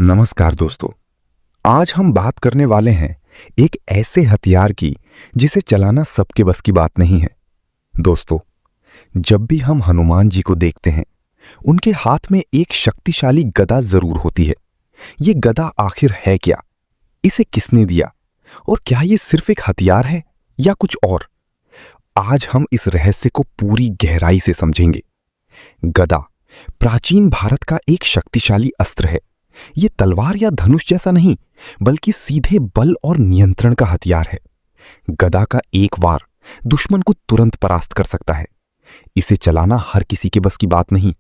नमस्कार दोस्तों। आज हम बात करने वाले हैं एक ऐसे हथियार की जिसे चलाना सबके बस की बात नहीं है। दोस्तों, जब भी हम हनुमान जी को देखते हैं, उनके हाथ में एक शक्तिशाली गदा जरूर होती है। ये गदा आखिर है क्या? इसे किसने दिया? और क्या ये सिर्फ एक हथियार है या कुछ और? आज हम इस रहस्य को पूरी गहराई से समझेंगे। गदा प्राचीन भारत का एक शक्तिशाली अस्त्र है। ये तलवार या धनुष जैसा नहीं, बल्कि सीधे बल और नियंत्रण का हथियार है। गदा का एक वार दुश्मन को तुरंत परास्त कर सकता है। इसे चलाना हर किसी के बस की बात नहीं।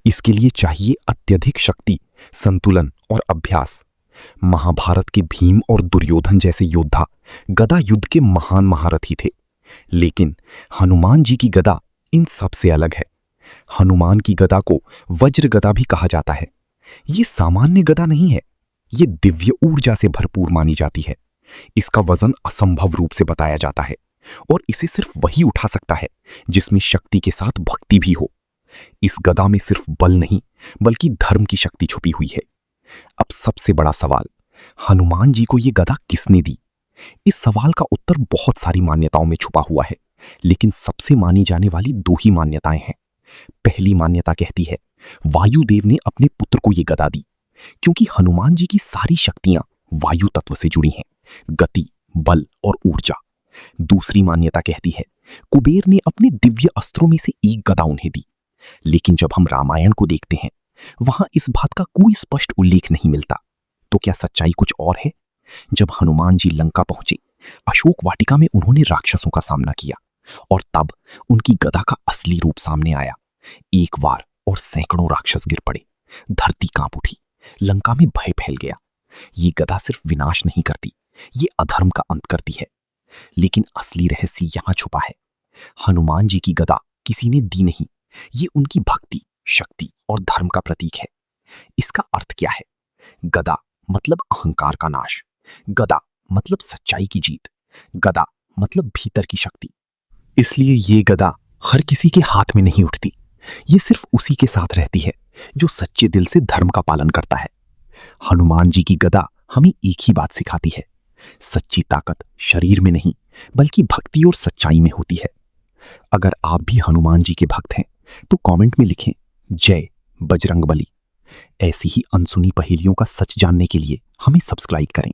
इसके लिए चाहिए अत्यधिक शक्ति, संतुलन और अभ्यास। महाभारत के भीम और दुर्योधन जैसे योद्धा गदा युद्ध के महान महारथी थे, लेकिन हनुमान जी की गदा इन सब से अलग है। हनुमान की गदा को वज्र गदा भी कहा जाता है। ये सामान्य गदा नहीं है, ये दिव्य ऊर्जा से भरपूर मानी जाती है। इसका वजन असंभव रूप से बताया जाता है और इसे सिर्फ वही उठा सकता है जिसमें शक्ति के साथ भक्ति भी हो। इस गदा में सिर्फ बल नहीं, बल्कि धर्म की शक्ति छुपी हुई है। अब सबसे बड़ा सवाल, हनुमान जी को ये गदा किसने दी? इस सवाल का उत्तर बहुत सारी मान्यताओं में छुपा हुआ है, लेकिन सबसे मानी जाने वाली दो ही मान्यताएं हैं। पहली मान्यता कहती है वायुदेव ने अपने पुत्र को यह गदा दी, क्योंकि हनुमान जी की सारी शक्तियां वायु तत्व से जुड़ी हैं, गति, बल और ऊर्जा। दूसरी मान्यता कहती है कुबेर ने अपने दिव्य अस्त्रों में से एक गदा उन्हें दी। लेकिन जब हम रामायण को देखते हैं, वहां इस बात का कोई स्पष्ट उल्लेख नहीं मिलता। तो क्या सच्चाई कुछ और है? जब हनुमान जी लंका पहुंचे, अशोक वाटिका में उन्होंने राक्षसों का सामना किया और तब उनकी गदा का असली रूप सामने आया। एक वार और सैकड़ों राक्षस गिर पड़े, धरती कांप उठी, लंका में भय फैल गया। ये गदा सिर्फ विनाश नहीं करती, ये अधर्म का अंत करती है। लेकिन असली रहस्य यहां छुपा है। हनुमान जी की गदा किसी ने दी नहीं, ये उनकी भक्ति, शक्ति और धर्म का प्रतीक है। इसका अर्थ क्या है? गदा मतलब अहंकार का नाश, गदा मतलब सच्चाई की जीत, गदा मतलब भीतर की शक्ति। इसलिए ये गदा हर किसी के हाथ में नहीं उठती, ये सिर्फ उसी के साथ रहती है जो सच्चे दिल से धर्म का पालन करता है। हनुमान जी की गदा हमें एक ही बात सिखाती है, सच्ची ताकत शरीर में नहीं, बल्कि भक्ति और सच्चाई में होती है। अगर आप भी हनुमान जी के भक्त हैं, तो कमेंट में लिखें जय बजरंगबली। ऐसी ही अनसुनी पहेलियों का सच जानने के लिए हमें सब्सक्राइब करें।